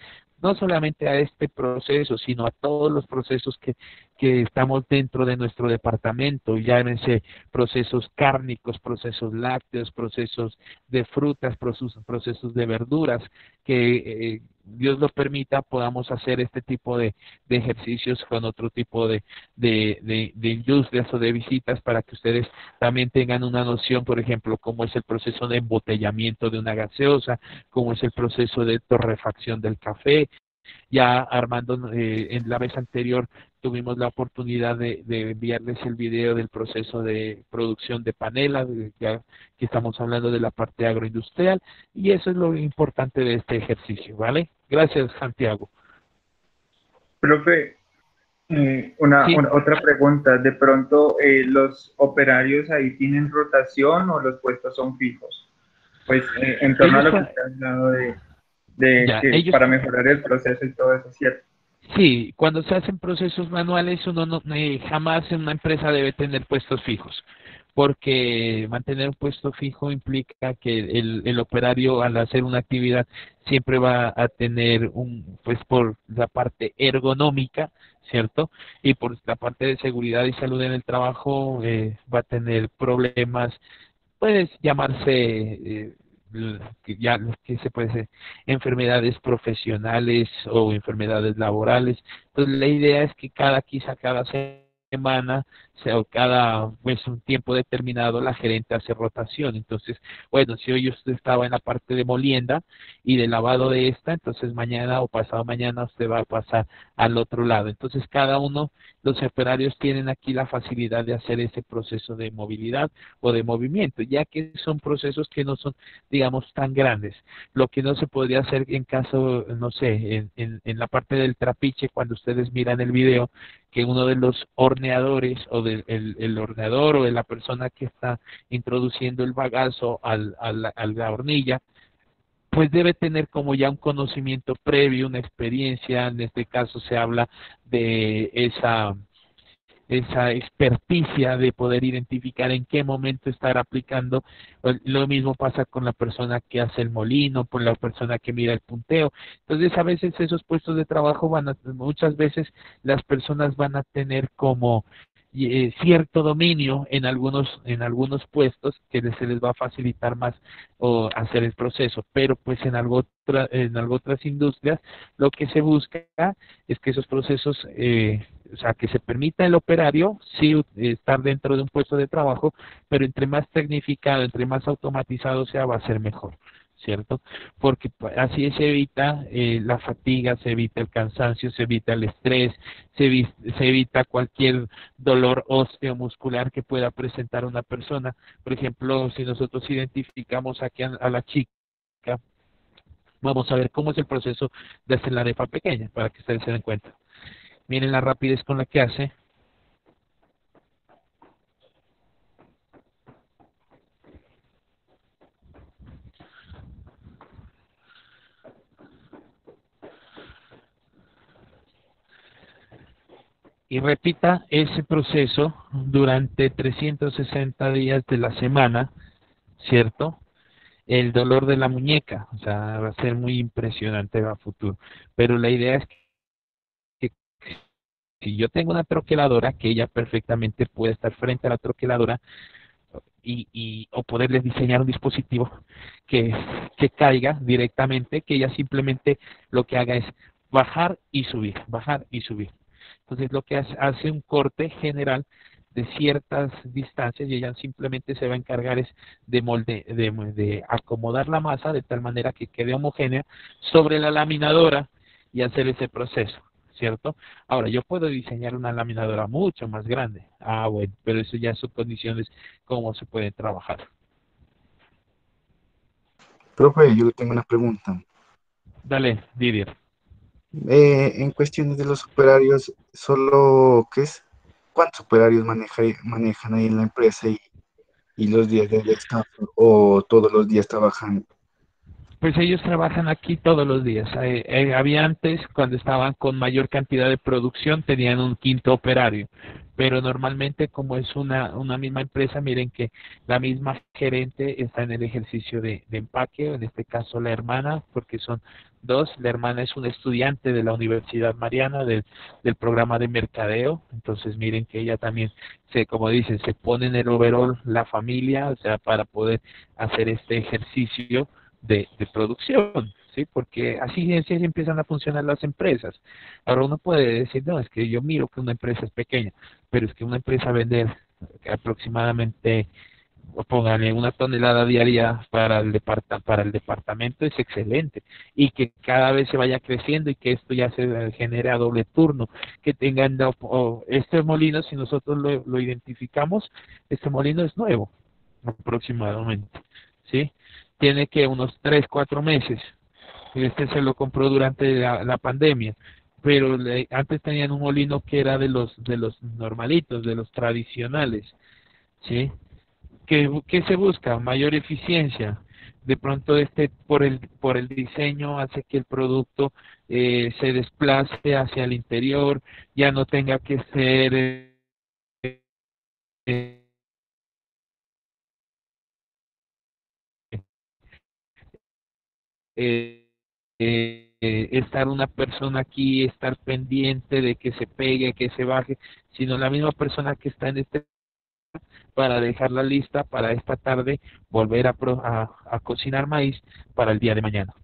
no solamente a este proceso, sino a todos los procesos que estamos dentro de nuestro departamento, llámense procesos cárnicos, procesos lácteos, procesos de frutas, procesos de verduras, que Dios lo permita, podamos hacer este tipo de ejercicios con otro tipo de industrias o de visitas, para que ustedes también tengan una noción, por ejemplo, cómo es el proceso de embotellamiento de una gaseosa, cómo es el proceso de torrefacción del café. Ya Armando, en la vez anterior tuvimos la oportunidad de enviarles el video del proceso de producción de panela, ya que estamos hablando de la parte agroindustrial, y eso es lo importante de este ejercicio, ¿vale? Gracias, Santiago. Profe, Sí. otra pregunta. ¿De pronto los operarios ahí tienen rotación o los puestos son fijos? Pues en torno a lo que usted ha hablado para mejorar el proceso y todo eso, ¿cierto? Sí, cuando se hacen procesos manuales, uno jamás en una empresa debe tener puestos fijos, porque mantener un puesto fijo implica que el operario, al hacer una actividad, siempre va a tener pues por la parte ergonómica, ¿cierto? Y por la parte de seguridad y salud en el trabajo, va a tener problemas, puede llamarse que se puede ser enfermedades profesionales o enfermedades laborales. Entonces la idea es que quizá cada semana, o cada pues un tiempo determinado, la gerente hace rotación. Entonces, bueno, si hoy usted estaba en la parte de molienda y de lavado de esta, entonces mañana o pasado mañana usted va a pasar al otro lado. Entonces cada uno, los operarios tienen aquí la facilidad de hacer ese proceso de movilidad o de movimiento, ya que son procesos que no son, digamos, tan grandes. Lo que no se podría hacer en caso, no sé, en la parte del trapiche, cuando ustedes miran el video, que uno de los horneadores o el horneador o de la persona que está introduciendo el bagazo a la hornilla, pues debe tener como ya un conocimiento previo, una experiencia. En este caso se habla de esa experticia de poder identificar en qué momento estar aplicando. Lo mismo pasa con la persona que hace el molino, con la persona que mira el punteo. Entonces a veces esos puestos de trabajo muchas veces las personas van a tener como cierto dominio en algunos puestos que se les va a facilitar más o hacer el proceso, pero pues en otras industrias lo que se busca es que esos procesos, o sea, que se permita el operario sí estar dentro de un puesto de trabajo, pero entre más tecnificado, entre más automatizado sea, va a ser mejor, ¿cierto? Porque así se evita la fatiga, se evita el cansancio, se evita el estrés, se evita cualquier dolor óseo muscular que pueda presentar una persona. Por ejemplo, si nosotros identificamos aquí a la chica, vamos a ver cómo es el proceso de hacer la arepa pequeña, para que ustedes se den cuenta. Miren la rapidez con la que hace. Y repita ese proceso durante 360 días de la semana, ¿cierto? El dolor de la muñeca, o sea, va a ser muy impresionante a futuro. Pero la idea es que si yo tengo una troqueladora, que ella perfectamente puede estar frente a la troqueladora o poderles diseñar un dispositivo que caiga directamente, que ella simplemente lo que haga es bajar y subir, bajar y subir. Entonces lo que hace un corte general de ciertas distancias y ella simplemente se va a encargar es de acomodar la masa de tal manera que quede homogénea sobre la laminadora y hacer ese proceso, ¿cierto? Ahora, yo puedo diseñar una laminadora mucho más grande. Bueno, pero eso ya son condiciones cómo se puede trabajar. Profe, yo tengo una pregunta. Dale, Didier. En cuestiones de los operarios, ¿cuántos operarios manejan ahí en la empresa y los días de descanso o todos los días trabajan? Pues ellos trabajan aquí todos los días. Había antes, cuando estaban con mayor cantidad de producción, tenían un quinto operario. Pero normalmente, como es una misma empresa, miren que la misma gerente está en el ejercicio de empaque, en este caso la hermana, porque son dos. La hermana es una estudiante de la Universidad Mariana del programa de mercadeo. Entonces, miren que ella también, como dicen, se pone en el overall la familia, o sea, para poder hacer este ejercicio de producción, ¿sí? Porque así empiezan a funcionar las empresas. Ahora uno puede decir, no, es que yo miro que una empresa es pequeña, pero es que una empresa vender aproximadamente, póngale 1 tonelada diaria para el departamento es excelente, y que cada vez se vaya creciendo y que esto ya se genere a doble turno, que tengan este molino, si nosotros lo identificamos, este molino es nuevo aproximadamente, ¿sí? Tiene que unos 3, 4 meses. Este se lo compró durante la pandemia, pero antes tenían un molino que era de los normalitos, de los tradicionales, ¿sí? ¿Qué se busca? Mayor eficiencia. De pronto por el diseño hace que el producto se desplace hacia el interior, ya no tenga que ser estar una persona aquí, estar pendiente de que se pegue, que se baje, sino la misma persona que está en este para dejarla lista para esta tarde volver a cocinar maíz para el día de mañana.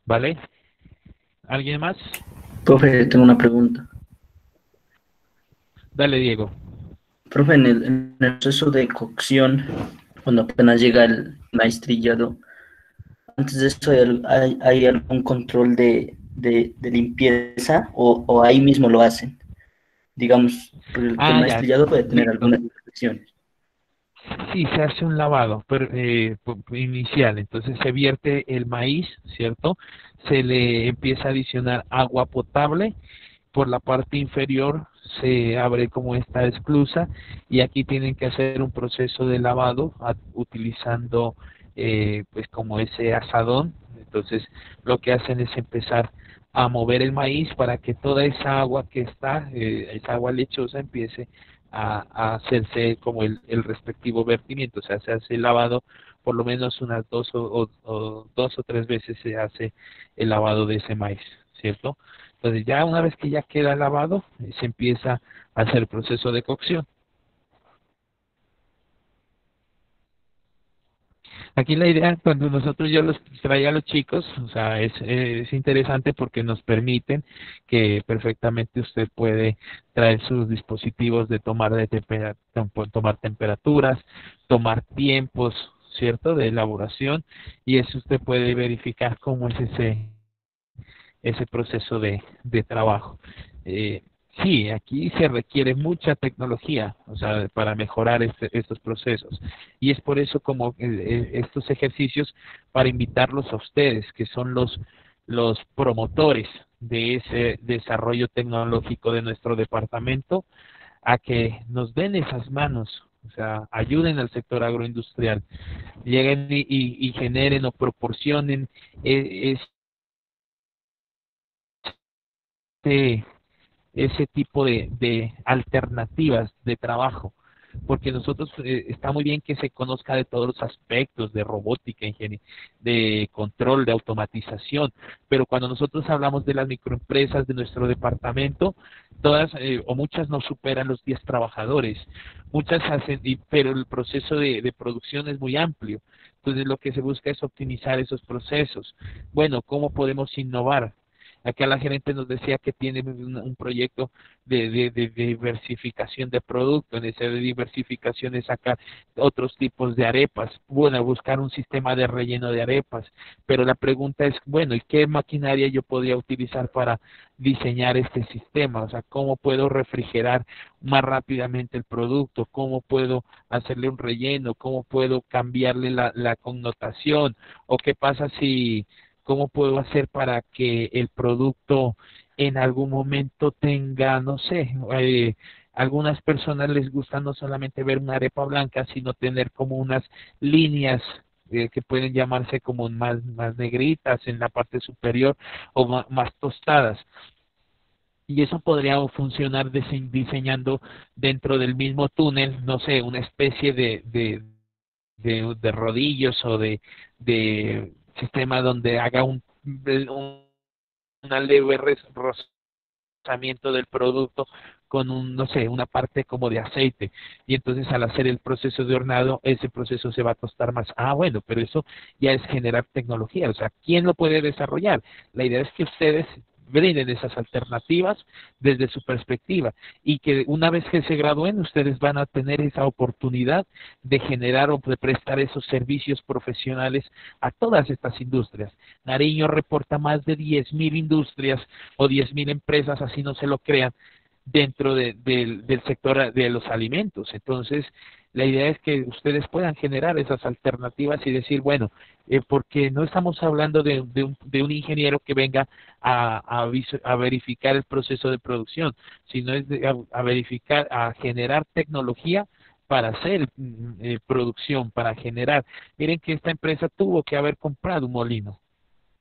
¿Vale? ¿Alguien más? Profe, tengo una pregunta. Dale, Diego. Profe, en el proceso de cocción, cuando apenas llega el maíz trillado, antes de eso hay algún control de limpieza o ahí mismo lo hacen. Digamos, porque el maíz Ya, trillado puede tener listo. algunas infecciones. Sí, se hace un lavado inicial, entonces se vierte el maíz, ¿cierto? Se le empieza a adicionar agua potable, por la parte inferior se abre como esta esclusa y aquí tienen que hacer un proceso de lavado utilizando pues como ese asadón. Entonces lo que hacen es empezar a mover el maíz para que toda esa agua que está, esa agua lechosa empiece a hacerse como el respectivo vertimiento. O sea, se hace el lavado por lo menos unas dos o tres veces se hace el lavado de ese maíz, ¿cierto? Entonces ya una vez que ya queda lavado, se empieza a hacer el proceso de cocción. Aquí la idea, cuando yo los traía a los chicos, o sea, es interesante porque nos permiten que perfectamente usted puede traer sus dispositivos de tomar temperaturas, tomar tiempos, ¿cierto?, de elaboración, y eso usted puede verificar cómo es ese proceso de trabajo. Sí, aquí se requiere mucha tecnología, o sea, para mejorar estos procesos. Y es por eso como estos ejercicios para invitarlos a ustedes, que son los promotores de ese desarrollo tecnológico de nuestro departamento, a que nos den esas manos, o sea, ayuden al sector agroindustrial, lleguen y generen o proporcionen ese ese tipo de alternativas de trabajo, porque nosotros está muy bien que se conozca de todos los aspectos de robótica, de control, de automatización, pero cuando nosotros hablamos de las microempresas de nuestro departamento, todas o muchas no superan los 10 trabajadores, muchas hacen, pero el proceso de producción es muy amplio, entonces lo que se busca es optimizar esos procesos. Bueno, ¿cómo podemos innovar? Acá la gerente nos decía que tiene un proyecto de diversificación de producto. En esa diversificación es sacar otros tipos de arepas, bueno, buscar un sistema de relleno de arepas. Pero la pregunta es, bueno, ¿y qué maquinaria yo podría utilizar para diseñar este sistema? O sea, ¿cómo puedo refrigerar más rápidamente el producto? ¿Cómo puedo hacerle un relleno? ¿Cómo puedo cambiarle la connotación? ¿O qué pasa si cómo puedo hacer para que el producto en algún momento tenga, no sé, algunas personas les gusta no solamente ver una arepa blanca, sino tener como unas líneas que pueden llamarse como más negritas en la parte superior o más tostadas. Y eso podría funcionar diseñando dentro del mismo túnel, no sé, una especie de rodillos o de sistema donde haga una leve rozamiento del producto con no sé, una parte como de aceite. Y entonces al hacer el proceso de hornado, ese proceso se va a tostar más. Ah, bueno, pero eso ya es generar tecnología. O sea, ¿quién lo puede desarrollar? La idea es que ustedes brinden esas alternativas desde su perspectiva y que una vez que se gradúen ustedes van a tener esa oportunidad de generar o de prestar esos servicios profesionales a todas estas industrias. Nariño reporta más de 10.000 industrias o 10.000 empresas, así no se lo crean, dentro del sector de los alimentos. Entonces, la idea es que ustedes puedan generar esas alternativas y decir, bueno, porque no estamos hablando de un ingeniero que venga a verificar el proceso de producción, sino es a verificar, a generar tecnología para hacer producción, para generar. Miren que esta empresa tuvo que haber comprado un molino.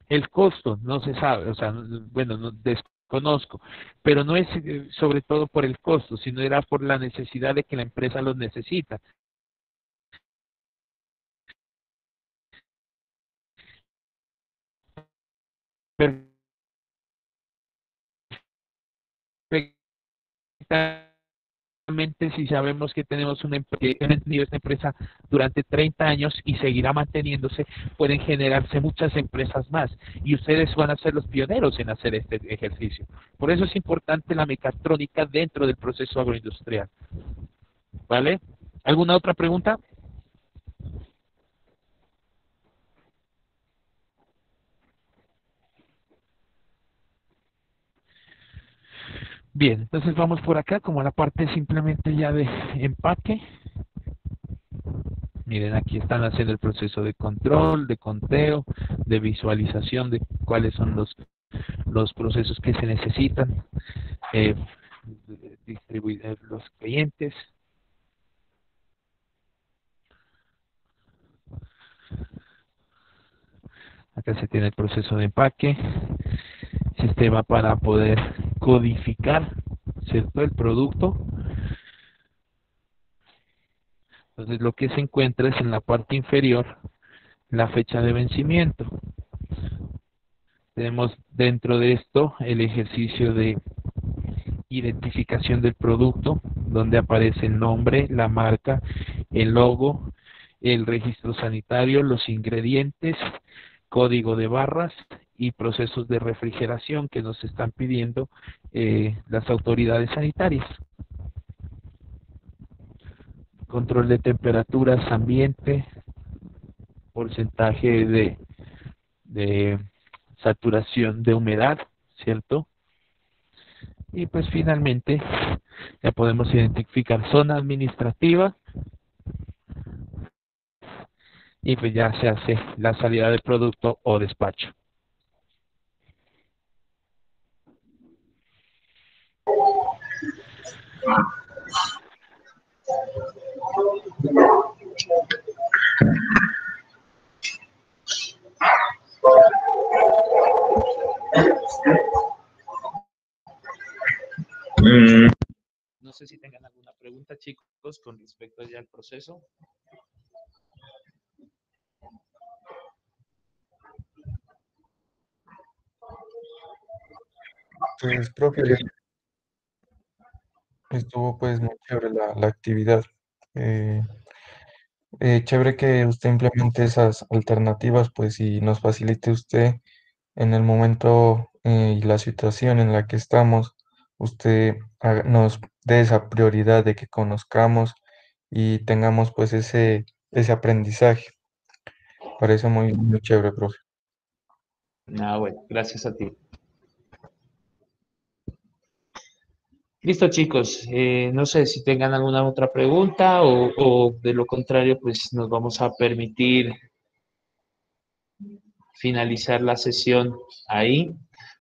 El costo no se sabe, o sea, bueno, desconozco, pero no es sobre todo por el costo, sino era por la necesidad de que la empresa los necesita. perfectamente si sabemos que tenemos que han tenido esta empresa durante 30 años y seguirá manteniéndose, pueden generarse muchas empresas más y ustedes van a ser los pioneros en hacer este ejercicio. Por eso es importante la mecatrónica dentro del proceso agroindustrial. ¿Vale? ¿Alguna otra pregunta? Bien, entonces vamos por acá como la parte simplemente ya de empaque. Miren, aquí están haciendo el proceso de control, de conteo, de visualización de cuáles son los procesos que se necesitan, distribuir los clientes. Acá se tiene el proceso de empaque, sistema para poder codificar, ¿cierto?, el producto. Entonces lo que se encuentra es en la parte inferior la fecha de vencimiento. Tenemos dentro de esto el ejercicio de identificación del producto, donde aparece el nombre, la marca, el logo, el registro sanitario, los ingredientes, código de barras y procesos de refrigeración que nos están pidiendo las autoridades sanitarias. Control de temperaturas, ambiente, porcentaje de saturación de humedad, ¿cierto? Y pues finalmente ya podemos identificar zona administrativa y pues ya se hace la salida del producto o despacho. No sé si tengan alguna pregunta, chicos, con respecto ya al proceso. Pues, profe, estuvo pues muy chévere la actividad. Eh, Chévere que usted implemente esas alternativas, pues, y nos facilite usted en el momento y la situación en la que estamos, usted nos dé esa prioridad de que conozcamos y tengamos pues ese aprendizaje. Parece muy, muy chévere, profe. Bueno, gracias a ti. Listo, chicos. No sé si tengan alguna otra pregunta o de lo contrario, pues nos vamos a permitir finalizar la sesión ahí.